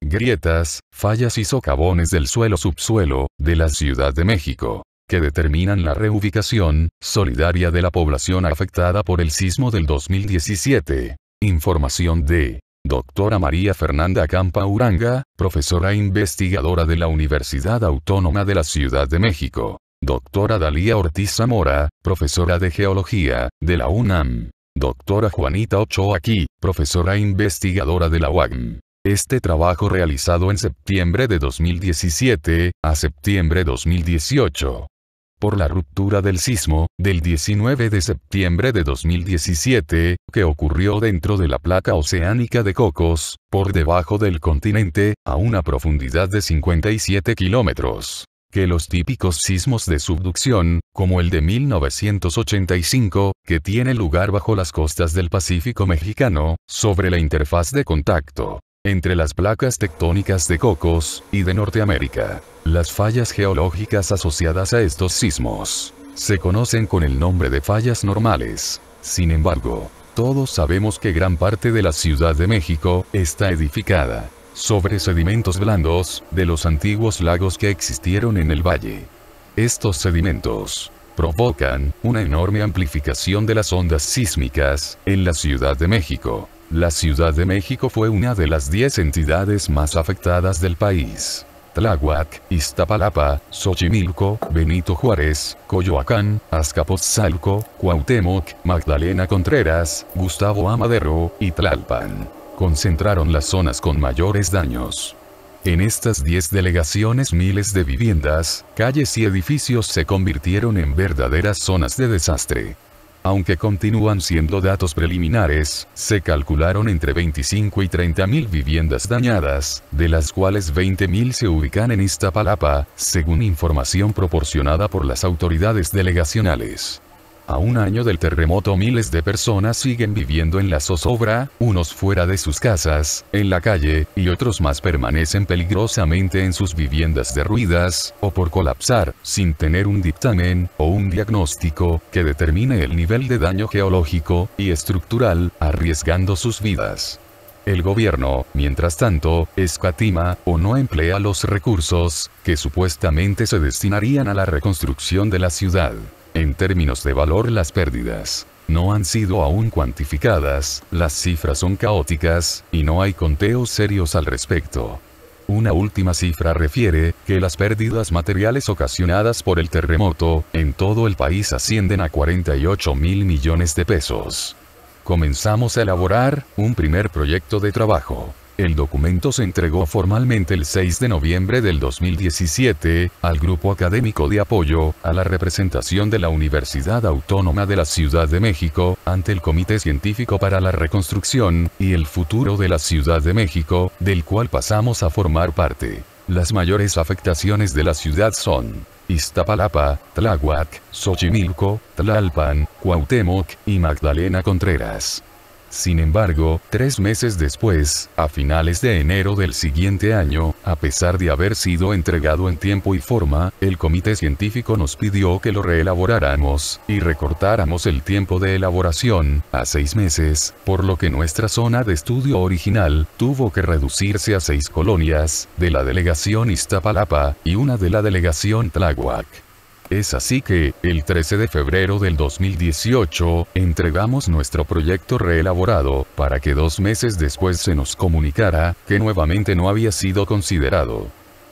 Grietas, fallas y socavones del suelo-subsuelo, de la Ciudad de México, que determinan la reubicación solidaria de la población afectada por el sismo del 2017. Información de Doctora María Fernanda Campa Uranga, profesora investigadora de la Universidad Autónoma de la Ciudad de México. Doctora Dalía Ortiz Zamora, profesora de Geología, de la UNAM. Doctora Juanita Ochoa Aquí, profesora investigadora de la UAM. Este trabajo realizado en septiembre de 2017 a septiembre 2018. Por la ruptura del sismo, del 19 de septiembre de 2017, que ocurrió dentro de la placa oceánica de Cocos, por debajo del continente, a una profundidad de 57 kilómetros. Que los típicos sismos de subducción, como el de 1985, que tiene lugar bajo las costas del Pacífico mexicano, sobre la interfaz de contacto entre las placas tectónicas de Cocos y de Norteamérica. Las fallas geológicas asociadas a estos sismos se conocen con el nombre de fallas normales. Sin embargo, todos sabemos que gran parte de la Ciudad de México está edificada sobre sedimentos blandos de los antiguos lagos que existieron en el valle. Estos sedimentos provocan una enorme amplificación de las ondas sísmicas en la Ciudad de México. La Ciudad de México fue una de las 10 entidades más afectadas del país. Tláhuac, Iztapalapa, Xochimilco, Benito Juárez, Coyoacán, Azcapotzalco, Cuauhtémoc, Magdalena Contreras, Gustavo Amadero y Tlalpan concentraron las zonas con mayores daños. En estas 10 delegaciones miles de viviendas, calles y edificios se convirtieron en verdaderas zonas de desastre. Aunque continúan siendo datos preliminares, se calcularon entre 25 y 30.000 viviendas dañadas, de las cuales 20.000 se ubican en Iztapalapa, según información proporcionada por las autoridades delegacionales. A un año del terremoto, miles de personas siguen viviendo en la zozobra, unos fuera de sus casas, en la calle, y otros más permanecen peligrosamente en sus viviendas derruidas, o por colapsar, sin tener un dictamen, o un diagnóstico, que determine el nivel de daño geológico y estructural, arriesgando sus vidas. El gobierno, mientras tanto, escatima, o no emplea los recursos, que supuestamente se destinarían a la reconstrucción de la ciudad. En términos de valor, las pérdidas no han sido aún cuantificadas, las cifras son caóticas, y no hay conteos serios al respecto. Una última cifra refiere que las pérdidas materiales ocasionadas por el terremoto, en todo el país ascienden a 48.000 millones de pesos. Comenzamos a elaborar un primer proyecto de trabajo. El documento se entregó formalmente el 6 de noviembre del 2017, al Grupo Académico de Apoyo a la Representación de la Universidad Autónoma de la Ciudad de México, ante el Comité Científico para la Reconstrucción y el Futuro de la Ciudad de México, del cual pasamos a formar parte. Las mayores afectaciones de la ciudad son Iztapalapa, Tláhuac, Xochimilco, Tlalpan, Cuauhtémoc y Magdalena Contreras. Sin embargo, 3 meses después, a finales de enero del siguiente año, a pesar de haber sido entregado en tiempo y forma, el comité científico nos pidió que lo reelaboráramos, y recortáramos el tiempo de elaboración, a 6 meses, por lo que nuestra zona de estudio original, tuvo que reducirse a 6 colonias, de la delegación Iztapalapa, y una de la delegación Tláhuac. Es así que, el 13 de febrero del 2018, entregamos nuestro proyecto reelaborado, para que 2 meses después se nos comunicara, que nuevamente no había sido considerado.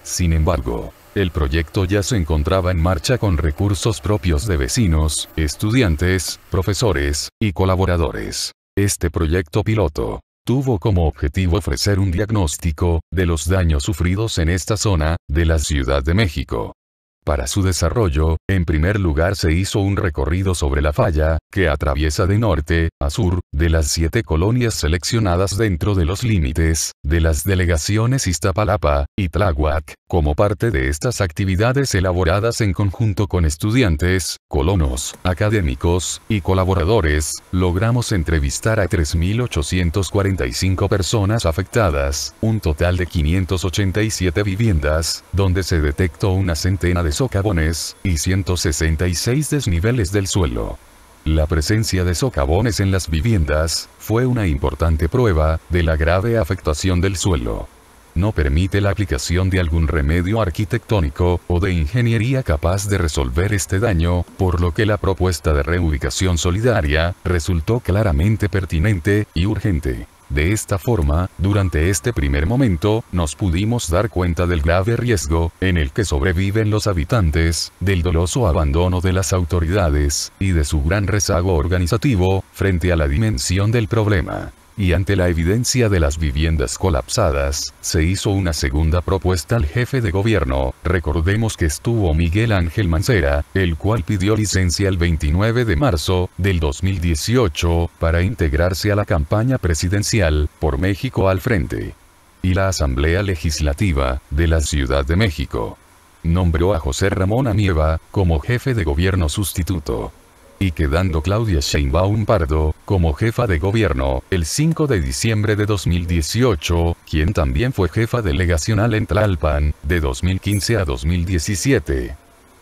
Sin embargo, el proyecto ya se encontraba en marcha con recursos propios de vecinos, estudiantes, profesores, y colaboradores. Este proyecto piloto tuvo como objetivo ofrecer un diagnóstico de los daños sufridos en esta zona de la Ciudad de México. Para su desarrollo, en primer lugar se hizo un recorrido sobre la falla, que atraviesa de norte a sur, de las 7 colonias seleccionadas dentro de los límites de las delegaciones Iztapalapa y Tláhuac. Como parte de estas actividades elaboradas en conjunto con estudiantes, colonos, académicos y colaboradores, logramos entrevistar a 3.845 personas afectadas, un total de 587 viviendas, donde se detectó una centena de socavones y 166 desniveles del suelo. La presencia de socavones en las viviendas fue una importante prueba de la grave afectación del suelo. No permite la aplicación de algún remedio arquitectónico o de ingeniería capaz de resolver este daño, por lo que la propuesta de reubicación solidaria resultó claramente pertinente y urgente. De esta forma, durante este primer momento, nos pudimos dar cuenta del grave riesgo en el que sobreviven los habitantes, del doloso abandono de las autoridades, y de su gran rezago organizativo, frente a la dimensión del problema. Y ante la evidencia de las viviendas colapsadas, se hizo una segunda propuesta al jefe de gobierno. Recordemos que estuvo Miguel Ángel Mancera, el cual pidió licencia el 29 de marzo del 2018 para integrarse a la campaña presidencial por México al frente. Y la Asamblea Legislativa de la Ciudad de México nombró a José Ramón Amieva como jefe de gobierno sustituto. Y quedando Claudia Sheinbaum Pardo como jefa de gobierno el 5 de diciembre de 2018, quien también fue jefa delegacional en Tlalpan de 2015 a 2017.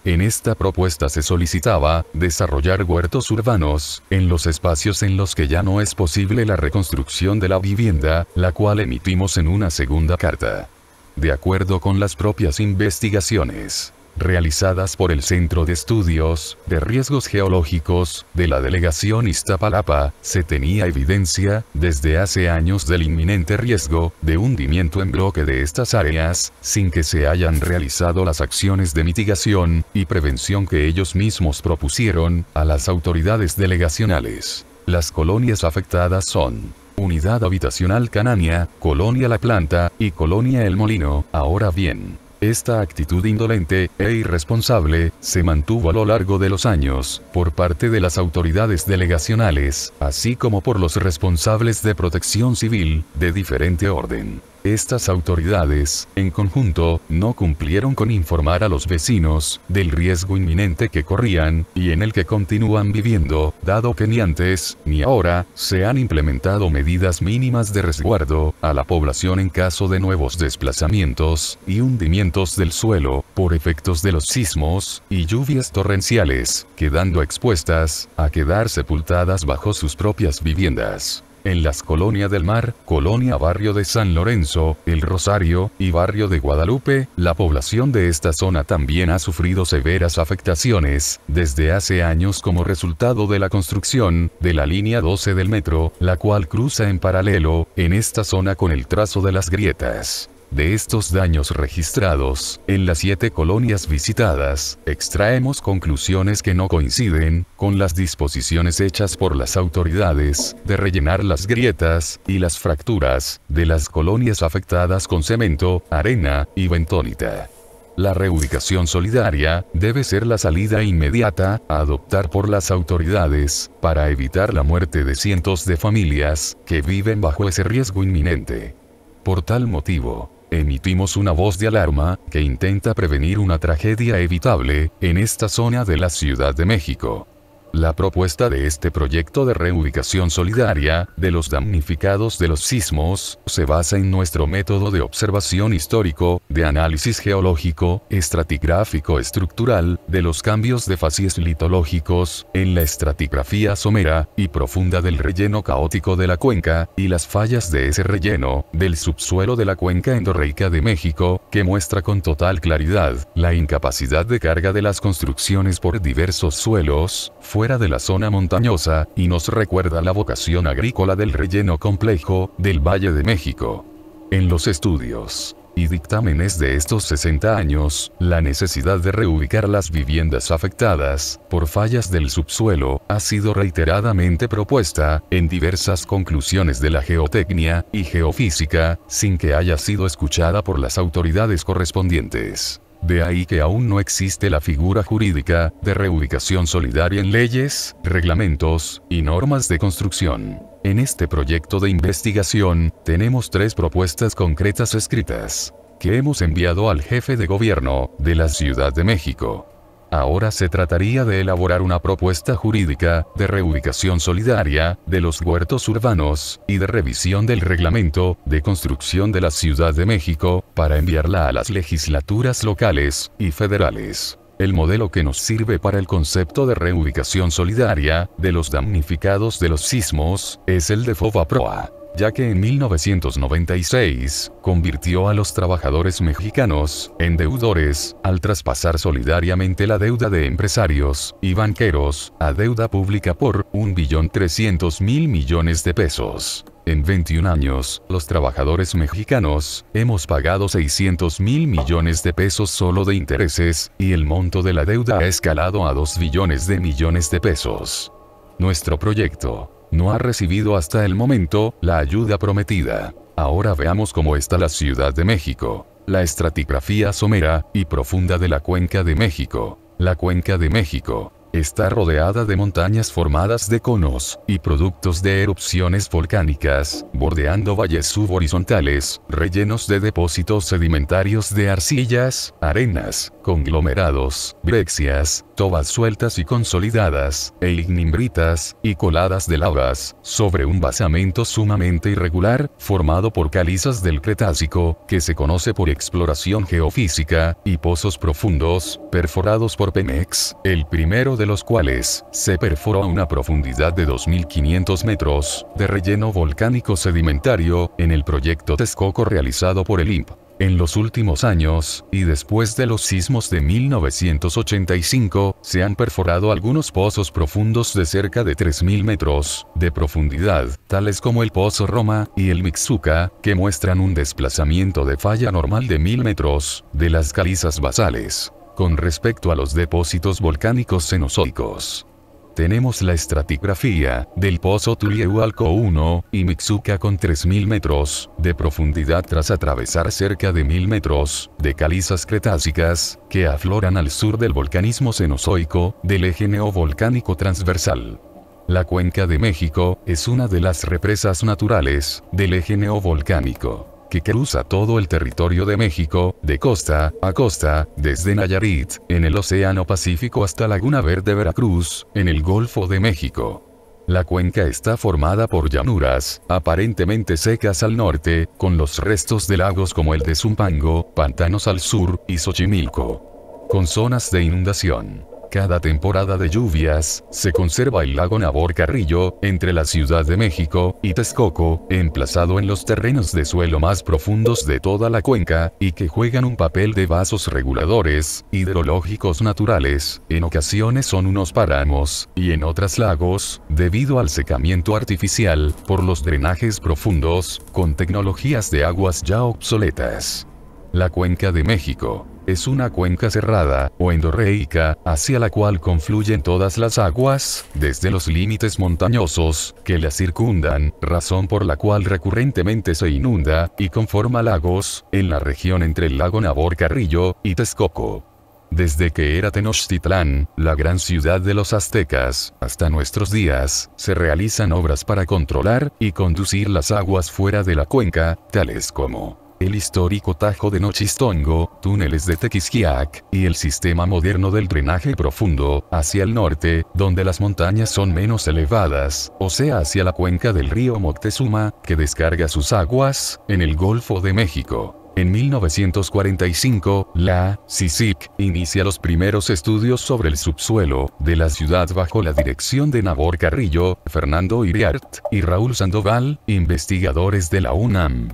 En esta propuesta se solicitaba desarrollar huertos urbanos en los espacios en los que ya no es posible la reconstrucción de la vivienda, la cual emitimos en una segunda carta. De acuerdo con las propias investigaciones realizadas por el Centro de Estudios de Riesgos Geológicos de la Delegación Iztapalapa, se tenía evidencia desde hace años del inminente riesgo de hundimiento en bloque de estas áreas, sin que se hayan realizado las acciones de mitigación y prevención que ellos mismos propusieron a las autoridades delegacionales. Las colonias afectadas son Unidad Habitacional Canania, Colonia La Planta y Colonia El Molino. Ahora bien, esta actitud indolente e irresponsable se mantuvo a lo largo de los años por parte de las autoridades delegacionales, así como por los responsables de protección civil de diferente orden. Estas autoridades, en conjunto, no cumplieron con informar a los vecinos del riesgo inminente que corrían y en el que continúan viviendo, dado que ni antes ni ahora se han implementado medidas mínimas de resguardo a la población en caso de nuevos desplazamientos y hundimientos del suelo por efectos de los sismos y lluvias torrenciales, quedando expuestas a quedar sepultadas bajo sus propias viviendas. En las Colonias del Mar, Colonia Barrio de San Lorenzo, El Rosario y Barrio de Guadalupe, la población de esta zona también ha sufrido severas afectaciones desde hace años como resultado de la construcción de la línea 12 del metro, la cual cruza en paralelo en esta zona con el trazo de las grietas. De estos daños registrados en las 7 colonias visitadas, extraemos conclusiones que no coinciden con las disposiciones hechas por las autoridades de rellenar las grietas y las fracturas de las colonias afectadas con cemento, arena y bentónita. La reubicación solidaria debe ser la salida inmediata a adoptar por las autoridades para evitar la muerte de cientos de familias que viven bajo ese riesgo inminente. Por tal motivo, emitimos una voz de alarma que intenta prevenir una tragedia evitable en esta zona de la Ciudad de México. La propuesta de este proyecto de reubicación solidaria de los damnificados de los sismos se basa en nuestro método de observación histórico, de análisis geológico, estratigráfico estructural, de los cambios de facies litológicos, en la estratigrafía somera y profunda del relleno caótico de la cuenca, y las fallas de ese relleno, del subsuelo de la cuenca endorreica de México, que muestra con total claridad la incapacidad de carga de las construcciones por diversos suelos, fuera de la zona montañosa, y nos recuerda la vocación agrícola del relleno complejo del Valle de México. En los estudios y dictámenes de estos 60 años, la necesidad de reubicar las viviendas afectadas por fallas del subsuelo ha sido reiteradamente propuesta en diversas conclusiones de la geotecnia y geofísica, sin que haya sido escuchada por las autoridades correspondientes. De ahí que aún no existe la figura jurídica de reubicación solidaria en leyes, reglamentos y normas de construcción. En este proyecto de investigación, tenemos 3 propuestas concretas escritas, que hemos enviado al jefe de gobierno de la Ciudad de México. Ahora se trataría de elaborar una propuesta jurídica de reubicación solidaria de los huertos urbanos y de revisión del reglamento de construcción de la Ciudad de México para enviarla a las legislaturas locales y federales. El modelo que nos sirve para el concepto de reubicación solidaria de los damnificados de los sismos es el de FOBAPROA, ya que en 1996 convirtió a los trabajadores mexicanos en deudores al traspasar solidariamente la deuda de empresarios y banqueros a deuda pública por 1.300.000 millones de pesos. En 21 años, los trabajadores mexicanos hemos pagado 600.000 millones de pesos solo de intereses, y el monto de la deuda ha escalado a 2 billones de millones de pesos. Nuestro proyecto no ha recibido hasta el momento la ayuda prometida. Ahora veamos cómo está la Ciudad de México. La estratigrafía somera y profunda de la Cuenca de México. La Cuenca de México está rodeada de montañas formadas de conos y productos de erupciones volcánicas, bordeando valles subhorizontales, rellenos de depósitos sedimentarios de arcillas, arenas, conglomerados, brexias, tobas sueltas y consolidadas, e ignimbritas, y coladas de lavas, sobre un basamento sumamente irregular, formado por calizas del Cretácico, que se conoce por exploración geofísica, y pozos profundos, perforados por Pemex, el primero de los cuales se perforó a una profundidad de 2.500 metros, de relleno volcánico sedimentario, en el proyecto Texcoco realizado por el INPE. En los últimos años, y después de los sismos de 1985, se han perforado algunos pozos profundos de cerca de 3.000 metros de profundidad, tales como el Pozo Roma y el Mixuca, que muestran un desplazamiento de falla normal de 1.000 metros de las calizas basales. Con respecto a los depósitos volcánicos cenozoicos, tenemos la estratigrafía del Pozo Tulyehualco 1 y Mixuca con 3.000 metros de profundidad tras atravesar cerca de 1.000 metros de calizas cretácicas que afloran al sur del volcanismo cenozoico del eje neovolcánico transversal. La Cuenca de México es una de las represas naturales del eje neovolcánico, que cruza todo el territorio de México, de costa a costa, desde Nayarit, en el Océano Pacífico hasta Laguna Verde, Veracruz, en el Golfo de México. La cuenca está formada por llanuras, aparentemente secas al norte, con los restos de lagos como el de Zumpango, pantanos al sur, y Xochimilco, con zonas de inundación. Cada temporada de lluvias, se conserva el lago Nabor Carrillo, entre la Ciudad de México y Texcoco, emplazado en los terrenos de suelo más profundos de toda la cuenca, y que juegan un papel de vasos reguladores, hidrológicos naturales, en ocasiones son unos páramos, y en otras lagos, debido al secamiento artificial, por los drenajes profundos, con tecnologías de aguas ya obsoletas. La Cuenca de México es una cuenca cerrada, o endorreica, hacia la cual confluyen todas las aguas, desde los límites montañosos, que la circundan, razón por la cual recurrentemente se inunda, y conforma lagos, en la región entre el lago Nabor Carrillo, y Texcoco. Desde que era Tenochtitlán, la gran ciudad de los aztecas, hasta nuestros días, se realizan obras para controlar y conducir las aguas fuera de la cuenca, tales como el histórico Tajo de Nochistongo, túneles de Tequisquiac, y el sistema moderno del drenaje profundo, hacia el norte, donde las montañas son menos elevadas, o sea hacia la cuenca del río Moctezuma, que descarga sus aguas, en el Golfo de México. En 1945, la CICIC inicia los primeros estudios sobre el subsuelo de la ciudad bajo la dirección de Nabor Carrillo, Fernando Iriart y Raúl Sandoval, investigadores de la UNAM.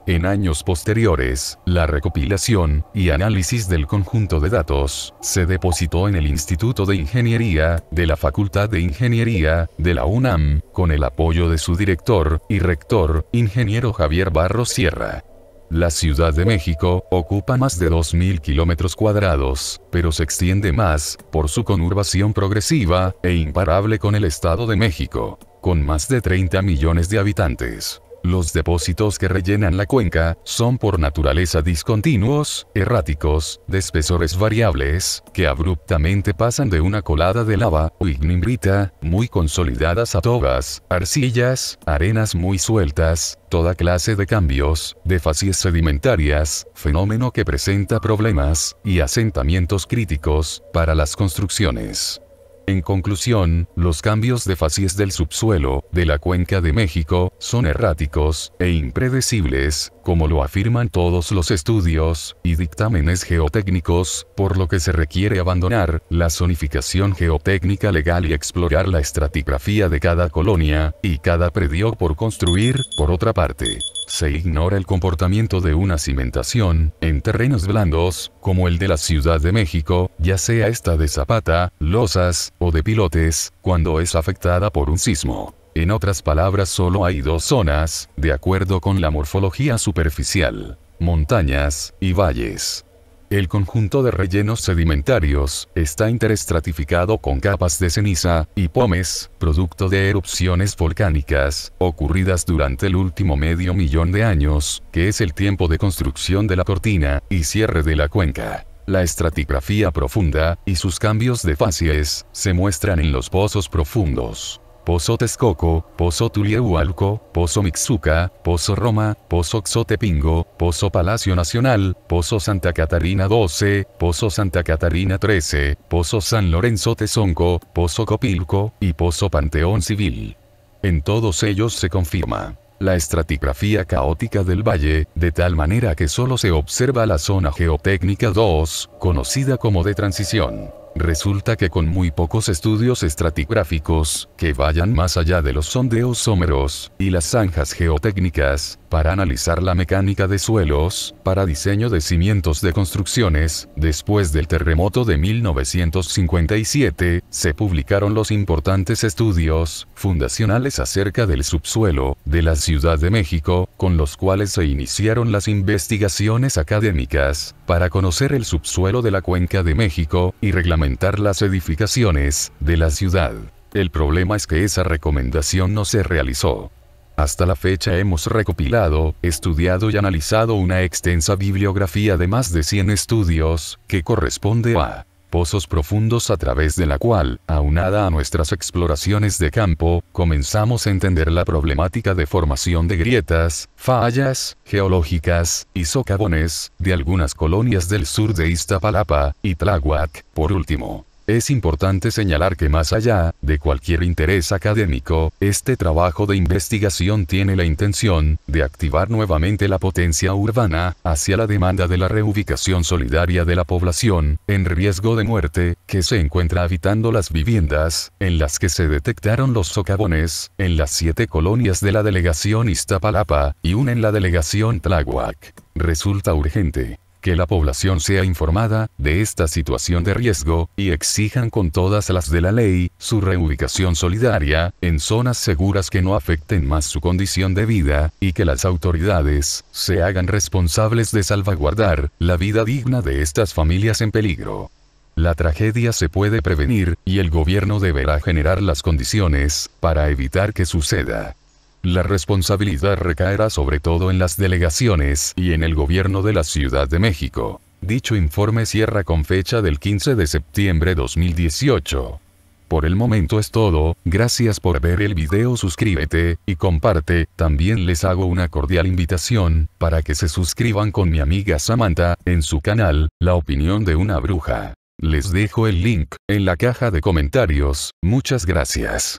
En años posteriores, la recopilación y análisis del conjunto de datos se depositó en el Instituto de Ingeniería de la Facultad de Ingeniería de la UNAM, con el apoyo de su director y rector, ingeniero Javier Barros Sierra. La Ciudad de México ocupa más de 2.000 kilómetros cuadrados, pero se extiende más, por su conurbación progresiva e imparable con el Estado de México, con más de 30 millones de habitantes. Los depósitos que rellenan la cuenca son por naturaleza discontinuos, erráticos, de espesores variables, que abruptamente pasan de una colada de lava o ignimbrita, muy consolidadas a tobas, arcillas, arenas muy sueltas, toda clase de cambios, de facies sedimentarias, fenómeno que presenta problemas y asentamientos críticos para las construcciones. En conclusión, los cambios de facies del subsuelo de la Cuenca de México son erráticos e impredecibles, como lo afirman todos los estudios y dictámenes geotécnicos, por lo que se requiere abandonar la zonificación geotécnica legal y explorar la estratigrafía de cada colonia y cada predio por construir. Por otra parte, se ignora el comportamiento de una cimentación en terrenos blandos, como el de la Ciudad de México, ya sea esta de zapata, losas o de pilotes, cuando es afectada por un sismo. En otras palabras, solo hay dos zonas, de acuerdo con la morfología superficial: montañas y valles. El conjunto de rellenos sedimentarios está interestratificado con capas de ceniza y pómez, producto de erupciones volcánicas, ocurridas durante el último medio millón de años, que es el tiempo de construcción de la cortina y cierre de la cuenca. La estratigrafía profunda y sus cambios de facies se muestran en los pozos profundos: Pozo Texcoco, Pozo Tuliehualco, Pozo Mixuca, Pozo Roma, Pozo Xotepingo, Pozo Palacio Nacional, Pozo Santa Catarina 12, Pozo Santa Catarina 13, Pozo San Lorenzo Tezonco, Pozo Copilco y Pozo Panteón Civil. En todos ellos se confirma la estratigrafía caótica del valle, de tal manera que solo se observa la zona geotécnica 2, conocida como de transición. Resulta que con muy pocos estudios estratigráficos, que vayan más allá de los sondeos someros y las zanjas geotécnicas, para analizar la mecánica de suelos, para diseño de cimientos de construcciones, después del terremoto de 1957, se publicaron los importantes estudios fundacionales acerca del subsuelo de la Ciudad de México, con los cuales se iniciaron las investigaciones académicas para conocer el subsuelo de la Cuenca de México y reglamentar las edificaciones de la ciudad. El problema es que esa recomendación no se realizó. Hasta la fecha hemos recopilado, estudiado y analizado una extensa bibliografía de más de 100 estudios, que corresponde a pozos profundos, a través de la cual, aunada a nuestras exploraciones de campo, comenzamos a entender la problemática de formación de grietas, fallas geológicas y socavones de algunas colonias del sur de Iztapalapa y Tláhuac. Por último, es importante señalar que más allá de cualquier interés académico, este trabajo de investigación tiene la intención de activar nuevamente la potencia urbana hacia la demanda de la reubicación solidaria de la población en riesgo de muerte, que se encuentra habitando las viviendas en las que se detectaron los socavones, en las 7 colonias de la delegación Iztapalapa y una en la delegación Tláhuac. Resulta urgente que la población sea informada de esta situación de riesgo, y exijan con todas las de la ley su reubicación solidaria en zonas seguras que no afecten más su condición de vida, y que las autoridades se hagan responsables de salvaguardar la vida digna de estas familias en peligro. La tragedia se puede prevenir, y el gobierno deberá generar las condiciones para evitar que suceda. La responsabilidad recaerá sobre todo en las delegaciones y en el gobierno de la Ciudad de México. Dicho informe cierra con fecha del 15 de septiembre 2018. Por el momento es todo, gracias por ver el video, suscríbete y comparte. También les hago una cordial invitación para que se suscriban con mi amiga Samantha en su canal, La Opinión de una Bruja. Les dejo el link en la caja de comentarios. Muchas gracias.